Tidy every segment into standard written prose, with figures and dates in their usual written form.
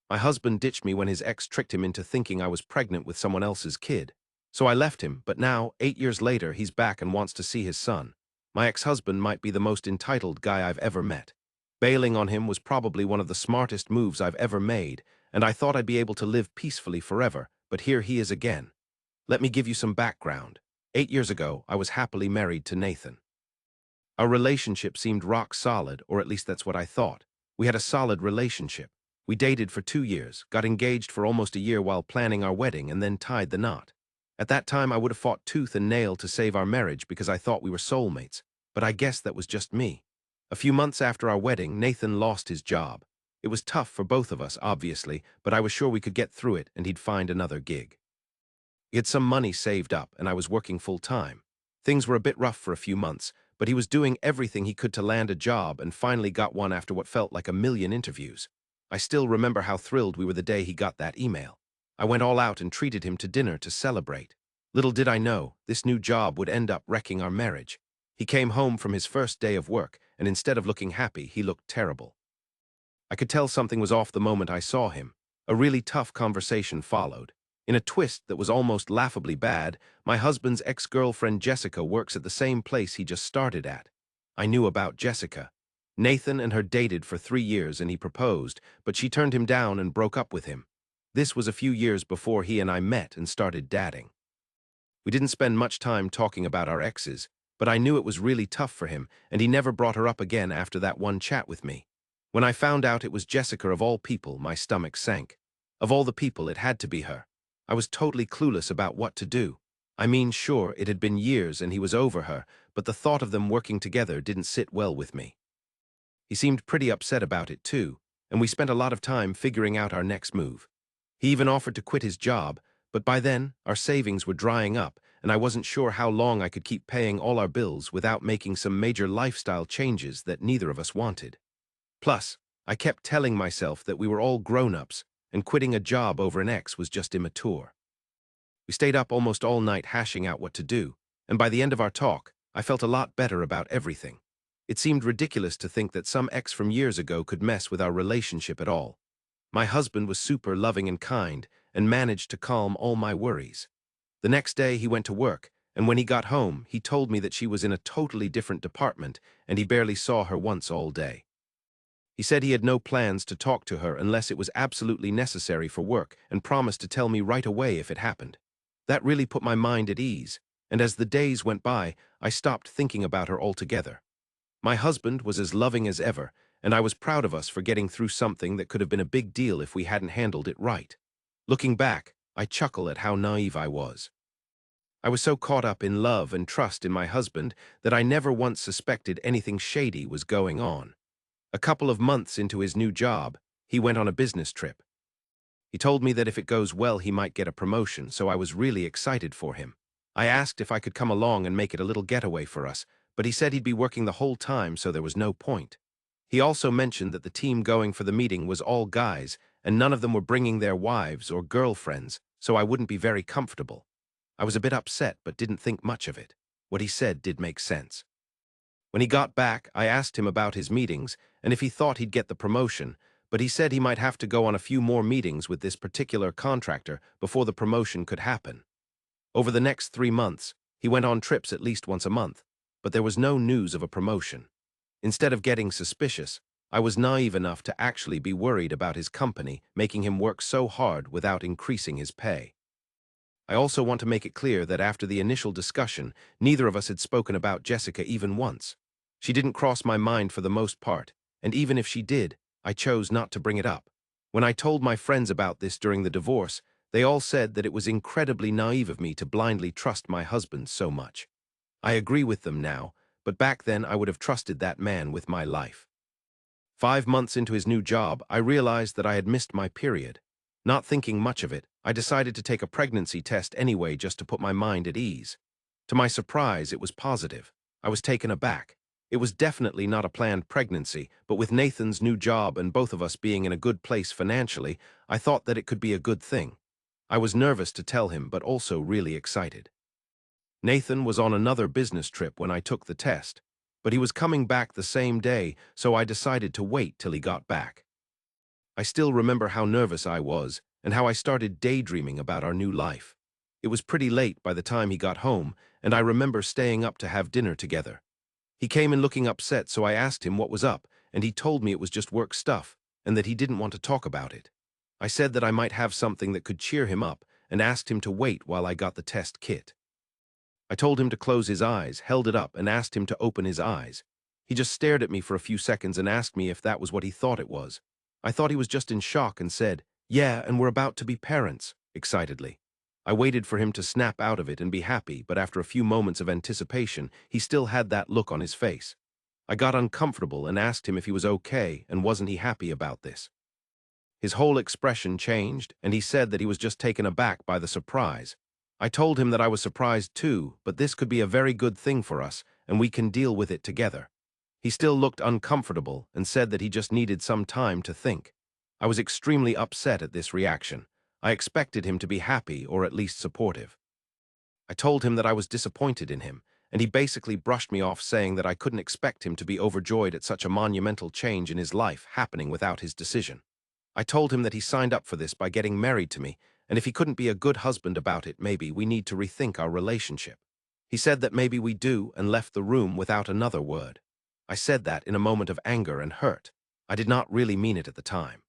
My husband ditched me when his ex tricked him into thinking I was pregnant with someone else's kid. So I left him, but now, 8 years later, he's back and wants to see his son. My ex-husband might be the most entitled guy I've ever met. Bailing on him was probably one of the smartest moves I've ever made, and I thought I'd be able to live peacefully forever, but here he is again. Let me give you some background. 8 years ago, I was happily married to Nathan. Our relationship seemed rock solid, or at least that's what I thought. We had a solid relationship. We dated for 2 years, got engaged for almost a year while planning our wedding, and then tied the knot. At that time, I would have fought tooth and nail to save our marriage because I thought we were soulmates, but I guess that was just me. A few months after our wedding, Nathan lost his job. It was tough for both of us, obviously, but I was sure we could get through it and he'd find another gig. He had some money saved up, and I was working full-time. Things were a bit rough for a few months, but he was doing everything he could to land a job and finally got one after what felt like a million interviews. I still remember how thrilled we were the day he got that email. I went all out and treated him to dinner to celebrate. Little did I know, this new job would end up wrecking our marriage. He came home from his first day of work, and instead of looking happy, he looked terrible. I could tell something was off the moment I saw him. A really tough conversation followed. In a twist that was almost laughably bad, my husband's ex-girlfriend Jessica works at the same place he just started at. I knew about Jessica. Nathan and her dated for 3 years and he proposed, but she turned him down and broke up with him. This was a few years before he and I met and started dating. We didn't spend much time talking about our exes, but I knew it was really tough for him, and he never brought her up again after that one chat with me. When I found out it was Jessica of all people, my stomach sank. Of all the people, it had to be her. I was totally clueless about what to do. I mean, sure, it had been years and he was over her, but the thought of them working together didn't sit well with me. He seemed pretty upset about it too, and we spent a lot of time figuring out our next move. He even offered to quit his job, but by then, our savings were drying up, and I wasn't sure how long I could keep paying all our bills without making some major lifestyle changes that neither of us wanted. Plus, I kept telling myself that we were all grown-ups, and quitting a job over an ex was just immature. We stayed up almost all night hashing out what to do, and by the end of our talk, I felt a lot better about everything. It seemed ridiculous to think that some ex from years ago could mess with our relationship at all. My husband was super loving and kind, and managed to calm all my worries. The next day he went to work, and when he got home, he told me that she was in a totally different department, and he barely saw her once all day. He said he had no plans to talk to her unless it was absolutely necessary for work, and promised to tell me right away if it happened. That really put my mind at ease, and as the days went by, I stopped thinking about her altogether. My husband was as loving as ever, and I was proud of us for getting through something that could have been a big deal if we hadn't handled it right. Looking back, I chuckle at how naive I was. I was so caught up in love and trust in my husband that I never once suspected anything shady was going on. A couple of months into his new job, he went on a business trip. He told me that if it goes well, he might get a promotion, so I was really excited for him. I asked if I could come along and make it a little getaway for us, but he said he'd be working the whole time, so there was no point. He also mentioned that the team going for the meeting was all guys, and none of them were bringing their wives or girlfriends, so I wouldn't be very comfortable. I was a bit upset, but didn't think much of it. What he said did make sense. When he got back, I asked him about his meetings and if he thought he'd get the promotion, but he said he might have to go on a few more meetings with this particular contractor before the promotion could happen. Over the next 3 months, he went on trips at least once a month, but there was no news of a promotion. Instead of getting suspicious, I was naive enough to actually be worried about his company making him work so hard without increasing his pay. I also want to make it clear that after the initial discussion, neither of us had spoken about Jessica even once. She didn't cross my mind for the most part, and even if she did, I chose not to bring it up. When I told my friends about this during the divorce, they all said that it was incredibly naive of me to blindly trust my husband so much. I agree with them now, but back then I would have trusted that man with my life. 5 months into his new job, I realized that I had missed my period. Not thinking much of it, I decided to take a pregnancy test anyway just to put my mind at ease. To my surprise, it was positive. I was taken aback. It was definitely not a planned pregnancy, but with Nathan's new job and both of us being in a good place financially, I thought that it could be a good thing. I was nervous to tell him, but also really excited. Nathan was on another business trip when I took the test, but he was coming back the same day, so I decided to wait till he got back. I still remember how nervous I was and how I started daydreaming about our new life. It was pretty late by the time he got home, and I remember staying up to have dinner together. He came in looking upset, so I asked him what was up, and he told me it was just work stuff and that he didn't want to talk about it. I said that I might have something that could cheer him up and asked him to wait while I got the test kit. I told him to close his eyes, held it up, and asked him to open his eyes. He just stared at me for a few seconds and asked me if that was what he thought it was. I thought he was just in shock and said, "Yeah, and we're about to be parents," excitedly. I waited for him to snap out of it and be happy, but after a few moments of anticipation, he still had that look on his face. I got uncomfortable and asked him if he was okay and wasn't he happy about this. His whole expression changed, and he said that he was just taken aback by the surprise. I told him that I was surprised too, but this could be a very good thing for us, and we can deal with it together. He still looked uncomfortable and said that he just needed some time to think. I was extremely upset at this reaction. I expected him to be happy or at least supportive. I told him that I was disappointed in him, and he basically brushed me off, saying that I couldn't expect him to be overjoyed at such a monumental change in his life happening without his decision. I told him that he signed up for this by getting married to me, and if he couldn't be a good husband about it, maybe we need to rethink our relationship. He said that maybe we do and left the room without another word. I said that in a moment of anger and hurt. I did not really mean it at the time.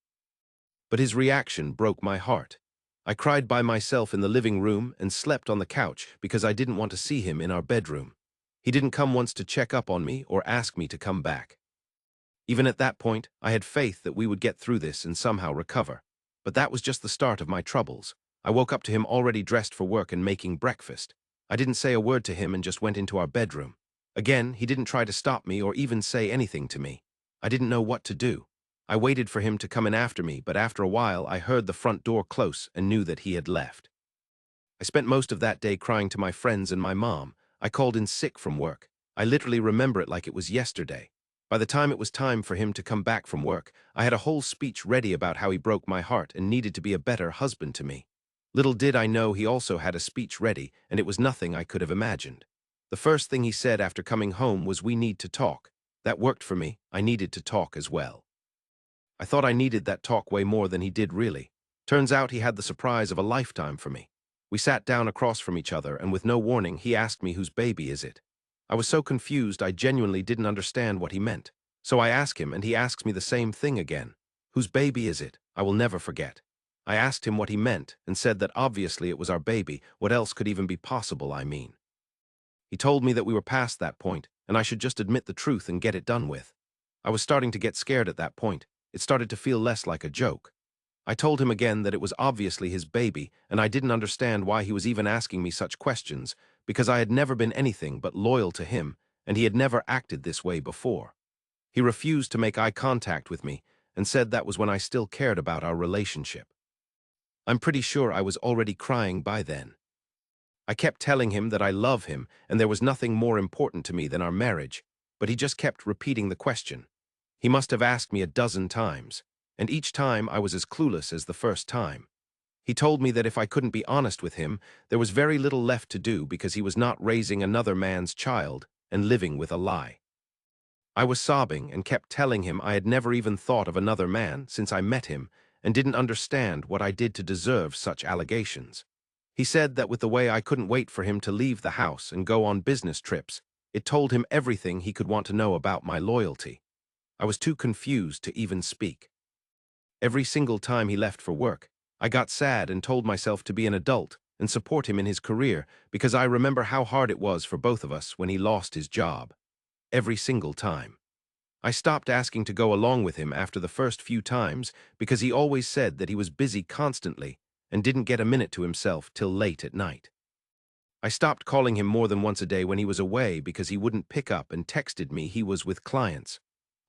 But his reaction broke my heart. I cried by myself in the living room and slept on the couch because I didn't want to see him in our bedroom. He didn't come once to check up on me or ask me to come back. Even at that point, I had faith that we would get through this and somehow recover. But that was just the start of my troubles. I woke up to him already dressed for work and making breakfast. I didn't say a word to him and just went into our bedroom. Again, he didn't try to stop me or even say anything to me. I didn't know what to do. I waited for him to come in after me, but after a while I heard the front door close and knew that he had left. I spent most of that day crying to my friends and my mom. I called in sick from work. I literally remember it like it was yesterday. By the time it was time for him to come back from work, I had a whole speech ready about how he broke my heart and needed to be a better husband to me. Little did I know he also had a speech ready, and it was nothing I could have imagined. The first thing he said after coming home was, "We need to talk." That worked for me. I needed to talk as well. I thought I needed that talk way more than he did really. Turns out he had the surprise of a lifetime for me. We sat down across from each other, and with no warning, he asked me, "Whose baby is it?" I was so confused I genuinely didn't understand what he meant. So I ask him, and he asks me the same thing again. "Whose baby is it?" I will never forget. I asked him what he meant and said that obviously it was our baby. What else could even be possible, I mean? He told me that we were past that point, and I should just admit the truth and get it done with. I was starting to get scared at that point. It started to feel less like a joke. I told him again that it was obviously his baby, and I didn't understand why he was even asking me such questions, because I had never been anything but loyal to him, and he had never acted this way before. He refused to make eye contact with me and said that was when I still cared about our relationship. I'm pretty sure I was already crying by then. I kept telling him that I love him and there was nothing more important to me than our marriage, but he just kept repeating the question. He must have asked me a dozen times, and each time I was as clueless as the first time. He told me that if I couldn't be honest with him, there was very little left to do because he was not raising another man's child and living with a lie. I was sobbing and kept telling him I had never even thought of another man since I met him and didn't understand what I did to deserve such allegations. He said that with the way I couldn't wait for him to leave the house and go on business trips, it told him everything he could want to know about my loyalty. I was too confused to even speak. Every single time he left for work, I got sad and told myself to be an adult and support him in his career because I remember how hard it was for both of us when he lost his job. Every single time. I stopped asking to go along with him after the first few times because he always said that he was busy constantly and didn't get a minute to himself till late at night. I stopped calling him more than once a day when he was away because he wouldn't pick up and texted me he was with clients.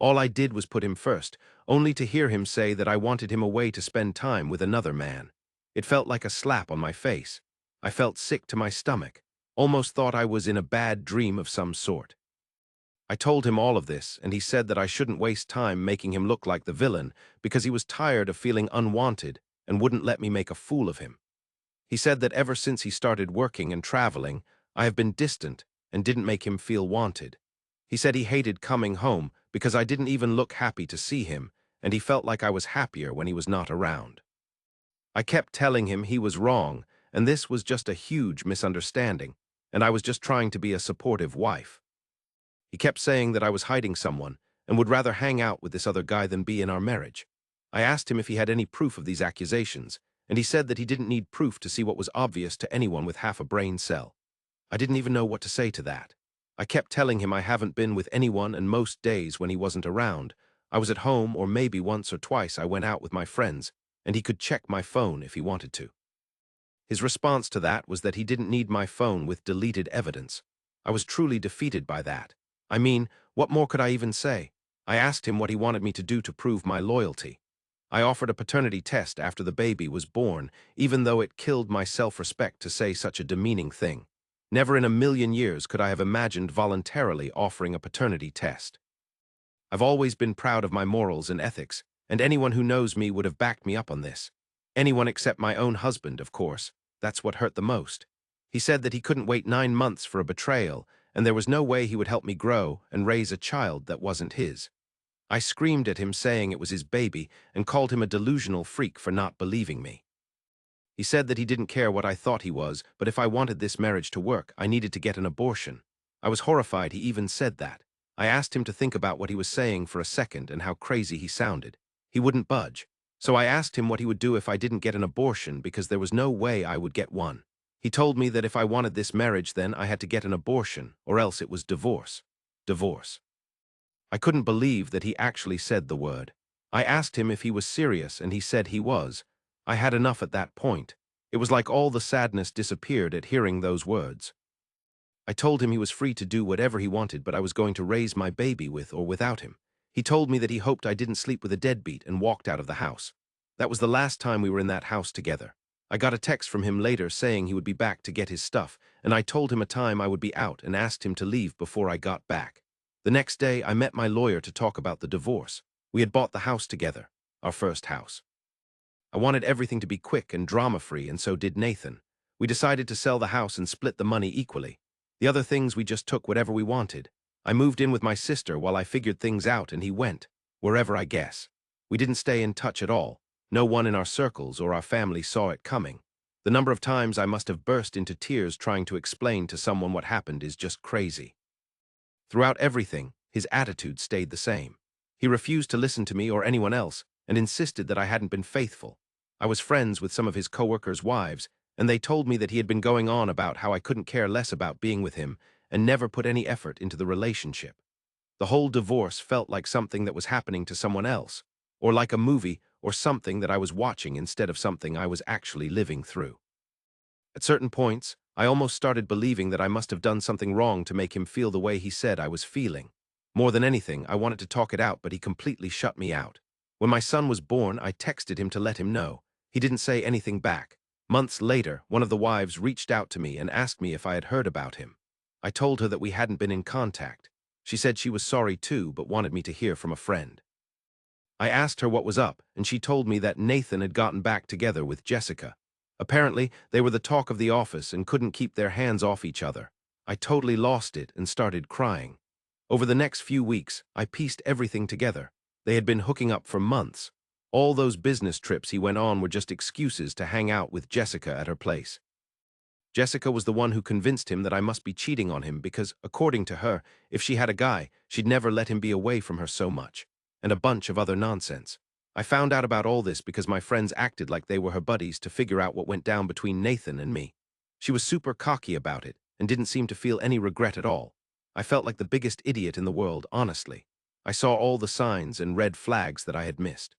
All I did was put him first, only to hear him say that I wanted him away to spend time with another man. It felt like a slap on my face. I felt sick to my stomach, almost thought I was in a bad dream of some sort. I told him all of this, and he said that I shouldn't waste time making him look like the villain because he was tired of feeling unwanted and wouldn't let me make a fool of him. He said that ever since he started working and traveling, I have been distant and didn't make him feel wanted. He said he hated coming home because I didn't even look happy to see him, and he felt like I was happier when he was not around. I kept telling him he was wrong, and this was just a huge misunderstanding, and I was just trying to be a supportive wife. He kept saying that I was hiding someone and would rather hang out with this other guy than be in our marriage. I asked him if he had any proof of these accusations, and he said that he didn't need proof to see what was obvious to anyone with half a brain cell. I didn't even know what to say to that. I kept telling him I haven't been with anyone, and most days when he wasn't around, I was at home, or maybe once or twice I went out with my friends, and he could check my phone if he wanted to. His response to that was that he didn't need my phone with deleted evidence. I was truly defeated by that. I mean, what more could I even say? I asked him what he wanted me to do to prove my loyalty. I offered a paternity test after the baby was born, even though it killed my self-respect to say such a demeaning thing. Never in a million years could I have imagined voluntarily offering a paternity test. I've always been proud of my morals and ethics, and anyone who knows me would have backed me up on this. Anyone except my own husband, of course. That's what hurt the most. He said that he couldn't wait 9 months for a betrayal, and there was no way he would help me grow and raise a child that wasn't his. I screamed at him saying it was his baby and called him a delusional freak for not believing me. He said that he didn't care what I thought he was, but if I wanted this marriage to work, I needed to get an abortion. I was horrified he even said that. I asked him to think about what he was saying for a second and how crazy he sounded. He wouldn't budge. So I asked him what he would do if I didn't get an abortion, because there was no way I would get one. He told me that if I wanted this marriage, then I had to get an abortion, or else it was divorce. Divorce. I couldn't believe that he actually said the word. I asked him if he was serious, and he said he was. I had enough at that point. It was like all the sadness disappeared at hearing those words. I told him he was free to do whatever he wanted, but I was going to raise my baby with or without him. He told me that he hoped I didn't sleep with a deadbeat and walked out of the house. That was the last time we were in that house together. I got a text from him later saying he would be back to get his stuff, and I told him a time I would be out and asked him to leave before I got back. The next day, I met my lawyer to talk about the divorce. We had bought the house together, our first house. I wanted everything to be quick and drama-free, and so did Nathan. We decided to sell the house and split the money equally. The other things we just took whatever we wanted. I moved in with my sister while I figured things out, and he went, wherever I guess. We didn't stay in touch at all. No one in our circles or our family saw it coming. The number of times I must have burst into tears trying to explain to someone what happened is just crazy. Throughout everything, his attitude stayed the same. He refused to listen to me or anyone else and insisted that I hadn't been faithful. I was friends with some of his coworkers' wives, and they told me that he had been going on about how I couldn't care less about being with him and never put any effort into the relationship. The whole divorce felt like something that was happening to someone else, or like a movie or something that I was watching instead of something I was actually living through. At certain points, I almost started believing that I must have done something wrong to make him feel the way he said I was feeling. More than anything, I wanted to talk it out, but he completely shut me out. When my son was born, I texted him to let him know. He didn't say anything back. Months later, one of the wives reached out to me and asked me if I had heard about him. I told her that we hadn't been in contact. She said she was sorry too, but wanted me to hear from a friend. I asked her what was up, and she told me that Nathan had gotten back together with Jessica. Apparently, they were the talk of the office and couldn't keep their hands off each other. I totally lost it and started crying. Over the next few weeks, I pieced everything together. They had been hooking up for months. All those business trips he went on were just excuses to hang out with Jessica at her place. Jessica was the one who convinced him that I must be cheating on him because, according to her, if she had a guy, she'd never let him be away from her so much. And a bunch of other nonsense. I found out about all this because my friends acted like they were her buddies to figure out what went down between Nathan and me. She was super cocky about it and didn't seem to feel any regret at all. I felt like the biggest idiot in the world, honestly. I saw all the signs and red flags that I had missed.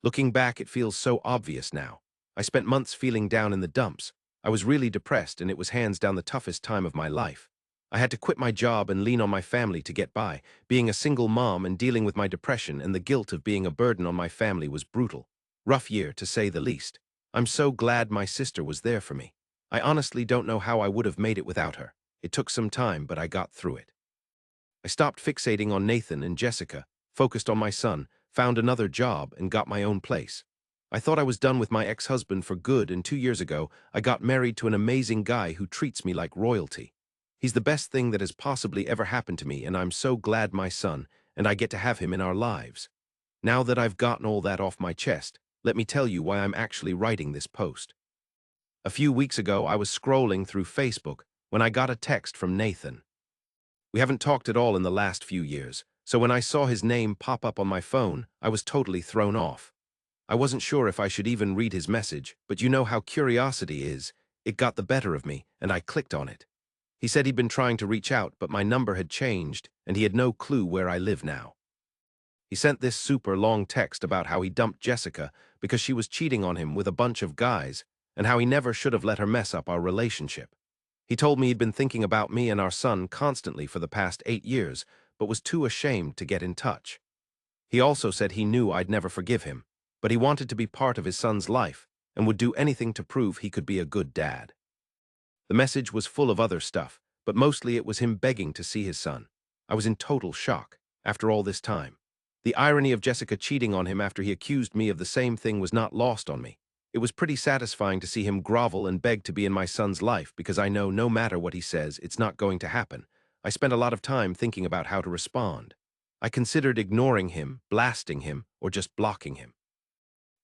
Looking back, it feels so obvious now. I spent months feeling down in the dumps. I was really depressed, and it was hands down the toughest time of my life. I had to quit my job and lean on my family to get by. Being a single mom and dealing with my depression and the guilt of being a burden on my family was brutal. Rough year, to say the least. I'm so glad my sister was there for me. I honestly don't know how I would have made it without her. It took some time, but I got through it. I stopped fixating on Nathan and Jessica, focused on my son, found another job, and got my own place. I thought I was done with my ex-husband for good, and 2 years ago, I got married to an amazing guy who treats me like royalty. He's the best thing that has possibly ever happened to me, and I'm so glad my son and I get to have him in our lives. Now that I've gotten all that off my chest, let me tell you why I'm actually writing this post. A few weeks ago, I was scrolling through Facebook when I got a text from Nathan. We haven't talked at all in the last few years, so when I saw his name pop up on my phone, I was totally thrown off. I wasn't sure if I should even read his message, but you know how curiosity is. It got the better of me, and I clicked on it. He said he'd been trying to reach out, but my number had changed, and he had no clue where I live now. He sent this super long text about how he dumped Jessica because she was cheating on him with a bunch of guys, and how he never should have let her mess up our relationship. He told me he'd been thinking about me and our son constantly for the past 8 years, but was too ashamed to get in touch. He also said he knew I'd never forgive him, but he wanted to be part of his son's life and would do anything to prove he could be a good dad. The message was full of other stuff, but mostly it was him begging to see his son. I was in total shock after all this time. The irony of Jessica cheating on him after he accused me of the same thing was not lost on me. It was pretty satisfying to see him grovel and beg to be in my son's life because I know no matter what he says, it's not going to happen. I spent a lot of time thinking about how to respond. I considered ignoring him, blasting him, or just blocking him.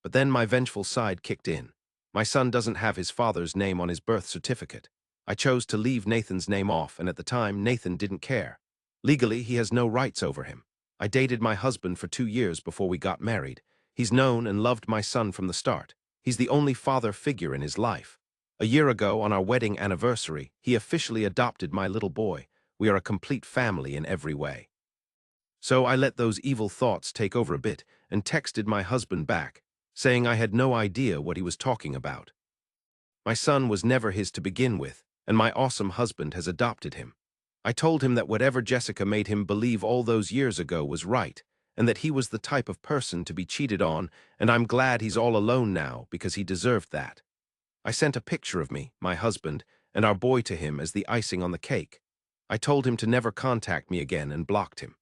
But then my vengeful side kicked in. My son doesn't have his father's name on his birth certificate. I chose to leave Nathan's name off, and at the time, Nathan didn't care. Legally, he has no rights over him. I dated my husband for 2 years before we got married. He's known and loved my son from the start. He's the only father figure in his life. A year ago, on our wedding anniversary, he officially adopted my little boy. We are a complete family in every way. So I let those evil thoughts take over a bit and texted my husband back, saying I had no idea what he was talking about. My son was never his to begin with, and my awesome husband has adopted him. I told him that whatever Jessica made him believe all those years ago was right, and that he was the type of person to be cheated on, and I'm glad he's all alone now because he deserved that. I sent a picture of me, my husband, and our boy to him as the icing on the cake. I told him to never contact me again and blocked him.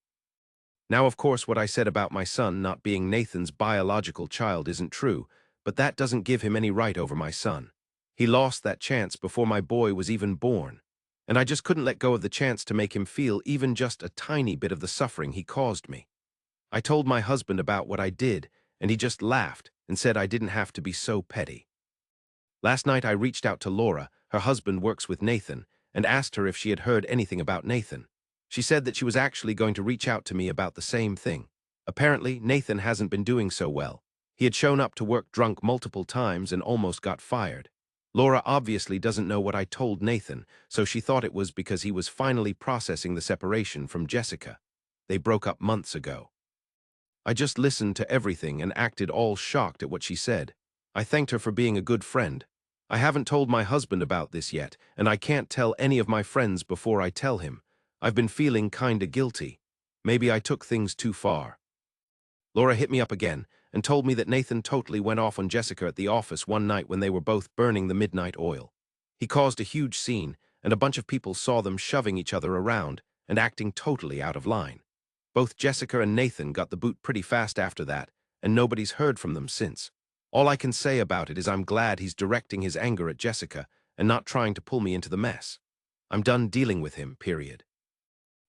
Now, of course, what I said about my son not being Nathan's biological child isn't true, but that doesn't give him any right over my son. He lost that chance before my boy was even born, and I just couldn't let go of the chance to make him feel even just a tiny bit of the suffering he caused me. I told my husband about what I did, and he just laughed and said I didn't have to be so petty. Last night I reached out to Laura, her husband works with Nathan, and asked her if she had heard anything about Nathan. She said that she was actually going to reach out to me about the same thing. Apparently, Nathan hasn't been doing so well. He had shown up to work drunk multiple times and almost got fired. Laura obviously doesn't know what I told Nathan, so she thought it was because he was finally processing the separation from Jessica. They broke up months ago. I just listened to everything and acted all shocked at what she said. I thanked her for being a good friend. I haven't told my husband about this yet, and I can't tell any of my friends before I tell him. I've been feeling kinda guilty. Maybe I took things too far. Laura hit me up again and told me that Nathan totally went off on Jessica at the office one night when they were both burning the midnight oil. He caused a huge scene, and a bunch of people saw them shoving each other around and acting totally out of line. Both Jessica and Nathan got the boot pretty fast after that, and nobody's heard from them since. All I can say about it is I'm glad he's directing his anger at Jessica and not trying to pull me into the mess. I'm done dealing with him, period.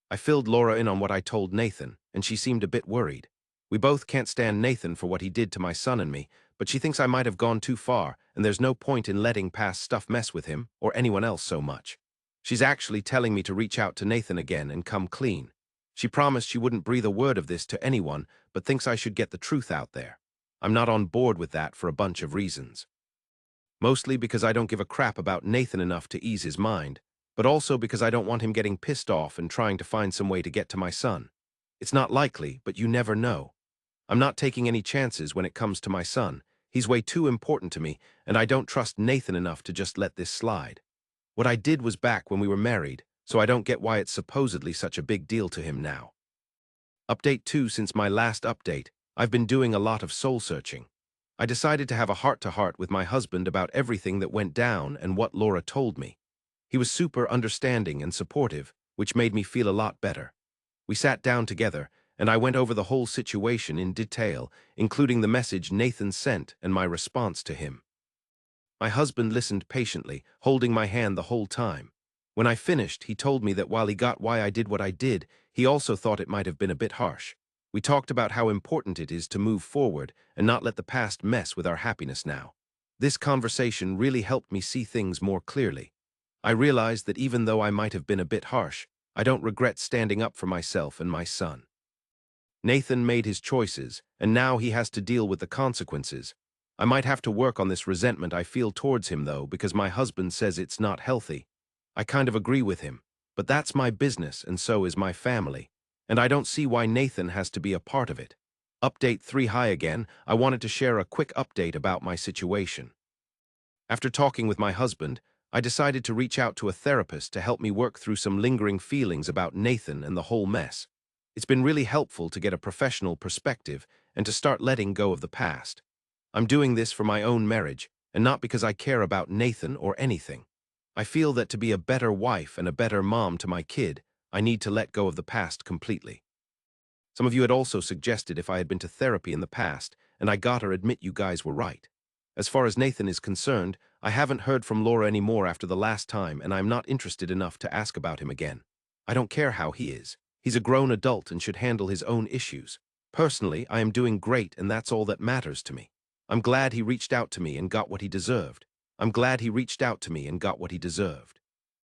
I filled Laura in on what I told Nathan, and she seemed a bit worried. We both can't stand Nathan for what he did to my son and me, but she thinks I might have gone too far, and there's no point in letting past stuff mess with him or anyone else so much. She's actually telling me to reach out to Nathan again and come clean. She promised she wouldn't breathe a word of this to anyone, but thinks I should get the truth out there. I'm not on board with that for a bunch of reasons. Mostly because I don't give a crap about Nathan enough to ease his mind, but also because I don't want him getting pissed off and trying to find some way to get to my son. It's not likely, but you never know. I'm not taking any chances when it comes to my son. He's way too important to me, and I don't trust Nathan enough to just let this slide. What I did was back when we were married, so I don't get why it's supposedly such a big deal to him now. Update 2. Since my last update, I've been doing a lot of soul-searching. I decided to have a heart-to-heart with my husband about everything that went down and what Laura told me. He was super understanding and supportive, which made me feel a lot better. We sat down together, and I went over the whole situation in detail, including the message Nathan sent and my response to him. My husband listened patiently, holding my hand the whole time. When I finished, he told me that while he got why I did what I did, he also thought it might have been a bit harsh. We talked about how important it is to move forward and not let the past mess with our happiness now. This conversation really helped me see things more clearly. I realized that even though I might have been a bit harsh, I don't regret standing up for myself and my son. Nathan made his choices, and now he has to deal with the consequences. I might have to work on this resentment I feel towards him, though, because my husband says it's not healthy. I kind of agree with him, but that's my business and so is my family, and I don't see why Nathan has to be a part of it. Update 3 Hi again. I wanted to share a quick update about my situation. After talking with my husband, I decided to reach out to a therapist to help me work through some lingering feelings about Nathan and the whole mess. It's been really helpful to get a professional perspective and to start letting go of the past. I'm doing this for my own marriage, and not because I care about Nathan or anything. I feel that to be a better wife and a better mom to my kid, I need to let go of the past completely. Some of you had also suggested if I had been to therapy in the past, and I gotta admit you guys were right. As far as Nathan is concerned, I haven't heard from Laura anymore after the last time, and I'm not interested enough to ask about him again. I don't care how he is. He's a grown adult and should handle his own issues. Personally, I am doing great, and that's all that matters to me. I'm glad he reached out to me and got what he deserved. I'm glad he reached out to me and got what he deserved.